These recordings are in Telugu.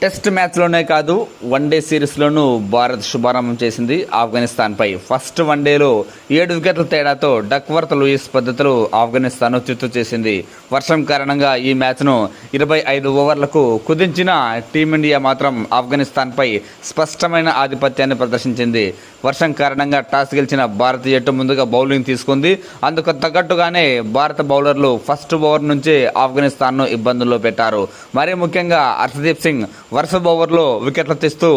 టెస్ట్ మ్యాచ్లోనే కాదు వన్డే సిరీస్లోనూ భారత్ శుభారంభం చేసింది ఆఫ్ఘనిస్తాన్పై. ఫస్ట్ వన్డేలో 7 వికెట్ల తేడాతో డక్వర్త్ లూయిస్ పద్ధతిలో ఆఫ్ఘనిస్తాన్ను చిత్తు చేసింది. వర్షం కారణంగా ఈ మ్యాచ్ను 25 ఓవర్లకు కుదించిన టీమిండియా మాత్రం ఆఫ్ఘనిస్తాన్పై స్పష్టమైన ఆధిపత్యాన్ని ప్రదర్శించింది. వర్షం కారణంగా టాస్ గెలిచిన భారత జట్టు ముందుగా బౌలింగ్ తీసుకుంది. అందుకు తగ్గట్టుగానే భారత బౌలర్లు ఫస్ట్ ఓవర్ నుంచే ఆఫ్ఘనిస్తాన్ను ఇబ్బందుల్లో పెట్టారు. మరీ ముఖ్యంగా హర్షదీప్ సింగ్ వరుస ఓవర్లో వికెట్లు తీస్తూ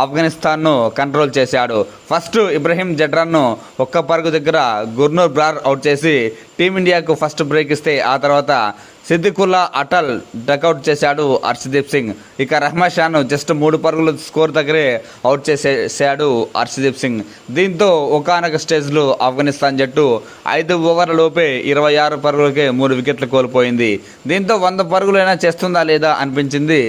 ఆఫ్ఘనిస్తాన్ను కంట్రోల్ చేశాడు. ఫస్ట్ ఇబ్రహీం జడ్రాన్ను ఒక్క పరుగు దగ్గర గుర్నూర్ బ్రార్ అవుట్ చేసి టీమిండియాకు ఫస్ట్ బ్రేక్ ఇస్తే ఆ తర్వాత సిద్దికుల్లా అటల్ డకౌట్ చేశాడు హర్షదీప్ సింగ్. ఇక రహ్మద్ షాను జస్ట్ 3 పరుగుల స్కోర్ దగ్గరే అవుట్ చేసేసాడు హర్షదీప్ సింగ్. దీంతో ఒకానొక స్టేజ్లో ఆఫ్ఘనిస్తాన్ జట్టు 5 ఓవర్ల లోపే 26 పరుగులకే 3 వికెట్లు కోల్పోయింది. దీంతో 100 పరుగులైనా చేస్తుందా లేదా అనిపించింది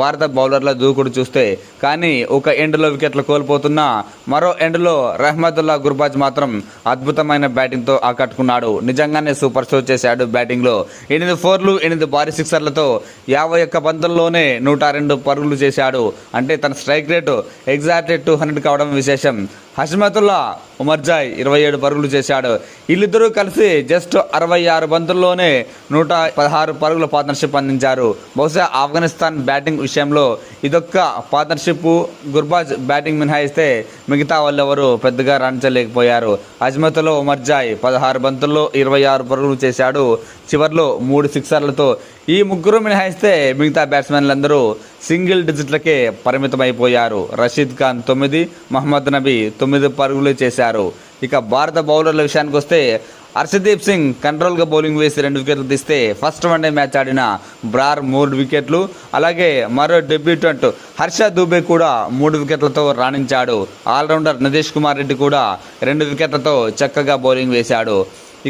భారత బౌలర్ల దూకుడు చూస్తే. కానీ ఒక ఎండ్లో వికెట్లు కోల్పోతున్నా మరో ఎండ్లో రహ్మతుల్లా గుర్బాజ్ మాత్రం అద్భుతమైన బ్యాటింగ్తో ఆకట్టుకున్నాడు. నిజంగానే సూపర్ షో చేశాడు బ్యాటింగ్లో. 8 4లు 8 భారీ సిక్సర్లతో 51 బంతుల్లోనే 102 పరుగులు చేశాడు. అంటే తన స్ట్రైక్ రేటు ఎగ్జాక్ట్లీ 200 కావడం విశేషం. హష్మతుల్లా ఉమర్జాయ్ 27 పరుగులు చేశాడు. వీళ్ళిద్దరూ కలిసి జస్ట్ 66 బంతుల్లోనే 116 పరుగుల పార్ట్నర్షిప్ అందించారు. బహుశా ఆఫ్ఘనిస్తాన్ బ్యాటింగ్ విషయంలో ఇదొక్క పార్ట్నర్షిప్ గుర్బాజ్ బ్యాటింగ్ మినహాయిస్తే మిగతా వాళ్ళెవరూ పెద్దగా రాణించలేకపోయారు. హష్మతుల్లా ఉమర్జాయ్ 16 బంతుల్లో 26 పరుగులు చేశాడు. చివర్లో 3 సిక్సర్లతో ఈ ముగ్గురు మినహాయిస్తే మిగతా బ్యాట్స్మెన్లందరూ సింగిల్ డిజిట్లకే పరిమితమైపోయారు. రషీద్ ఖాన్ 9, మహమ్మద్ నబీ 9 పరుగులు చేశారు. ఇక భారత బౌలర్ల విషయానికి వస్తే హర్షదీప్ సింగ్ కంట్రోల్గా బౌలింగ్ వేసి 2 వికెట్లు తీస్తే ఫస్ట్ వన్డే మ్యాచ్ ఆడిన బ్రార్ 3 వికెట్లు, అలాగే మరో డెబ్యూటెంట్ హర్ష దూబే కూడా 3 వికెట్లతో రాణించాడు. ఆల్రౌండర్ నితీష్ కుమార్ రెడ్డి కూడా 2 వికెట్లతో చక్కగా బౌలింగ్ వేశాడు.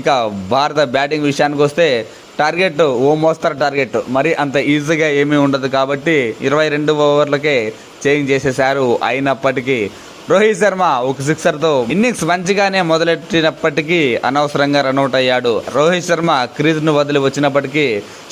ఇక భారత బ్యాటింగ్ విషయానికి వస్తే టార్గెట్ ఓ మోస్తరు టార్గెట్, మరి అంత ఈజీగా ఏమీ ఉండదు కాబట్టి 22 ఓవర్లకే చేంజ్ చేసేశారు. అయినప్పటికీ రోహిత్ శర్మ ఒక సిక్సర్తో ఇన్నింగ్స్ మంచిగానే మొదలెట్టినప్పటికీ అనవసరంగా రన్అట్ అయ్యాడు. రోహిత్ శర్మ క్రీజ్ను వదిలి వచ్చినప్పటికీ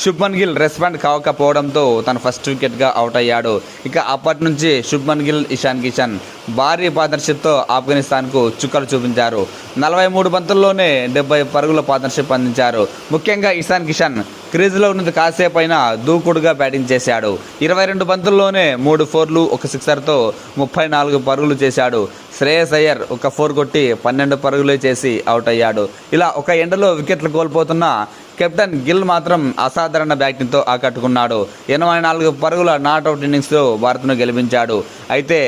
శుభ్మన్ గిల్ రెస్పాండ్ కావకపోవడంతో తన ఫస్ట్ వికెట్గా అవుట్ అయ్యాడు. ఇక అప్పటి నుంచి శుభ్మన్ గిల్, ఇషాన్ కిషన్ భారీ పార్ట్నర్షిప్తో ఆఫ్ఘనిస్తాన్కు చుక్కలు చూపించారు. 43 బంతుల్లోనే 70 పరుగుల పార్ట్నర్షిప్ అందించారు. ముఖ్యంగా ఇషాన్ కిషన్ క్రీజ్లో ఉన్నది కాసేపు అయినా దూకుడుగా బ్యాటింగ్ చేశాడు. 22 బంతుల్లోనే 3 4లు 1 సిక్సర్తో 34 పరుగులు చేశాడు. శ్రేయస్ అయ్యర్ ఒక 4 కొట్టి 12 పరుగులే చేసి అవుట్ అయ్యాడు. ఇలా ఒక ఎండలో వికెట్లు కోల్పోతున్న కెప్టెన్ గిల్ మాత్రం అసాధారణ బ్యాటింగ్తో ఆకట్టుకున్నాడు. 84 పరుగుల నాట్అవుట్ ఇన్నింగ్స్తో భారత్ను గెలిపించాడు. అయితే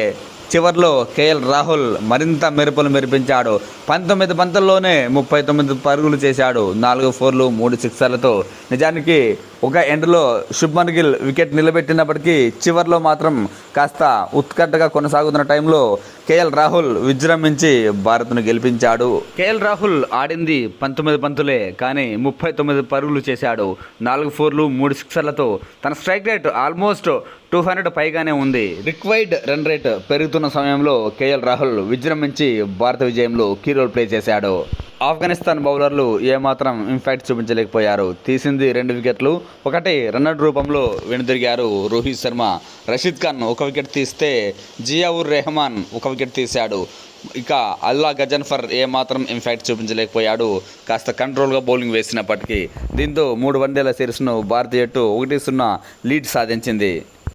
చివర్లో కేఎల్ రాహుల్ మరింత మెరుపులు మెరిపించాడు. 19 బంతుల్లోనే 39 పరుగులు చేశాడు. 4 4లు 3 సిక్సర్లతో. నిజానికి ఒక ఎండ్లో శుభ్మన్ గిల్ వికెట్ నిలబెట్టినప్పటికీ చివర్లో మాత్రం కాస్త ఉత్కంఠగా కొనసాగుతున్న టైంలో కేఎల్ రాహుల్ విజృంభించి భారత్ను గెలిపించాడు. కేఎల్ రాహుల్ ఆడింది 19 బంతులే, కానీ 39 పరుగులు చేశాడు. 4 4లు 3 సిక్సర్లతో తన స్ట్రైక్ రేట్ ఆల్మోస్ట్ 200 పైగానే ఉంది. రిక్వైర్డ్ రన్ రేట్ పెరుగుతున్న సమయంలో కేఎల్ రాహుల్ విజృంభించి భారత విజయంలో కీ రోల్ ప్లే చేశాడు. ఆఫ్ఘనిస్తాన్ బౌలర్లు ఏమాత్రం ఇంపాక్ట్ చూపించలేకపోయారు. తీసింది 2 వికెట్లు, ఒకటి రన్అట్ రూపంలో వెనుదిరిగారు రోహిత్ శర్మ. రషీద్ ఖాన్ 1 వికెట్ తీస్తే జియావుర్ రెహమాన్ 1 వికెట్ తీశాడు. ఇక అల్లా గజన్ఫర్ ఏమాత్రం ఇంపాక్ట్ చూపించలేకపోయాడు, కాస్త కంట్రోల్గా బౌలింగ్ వేసినప్పటికీ. దీంతో 3 వన్డేల సిరీస్ను భారత జట్టు 1-0 లీడ్ సాధించింది.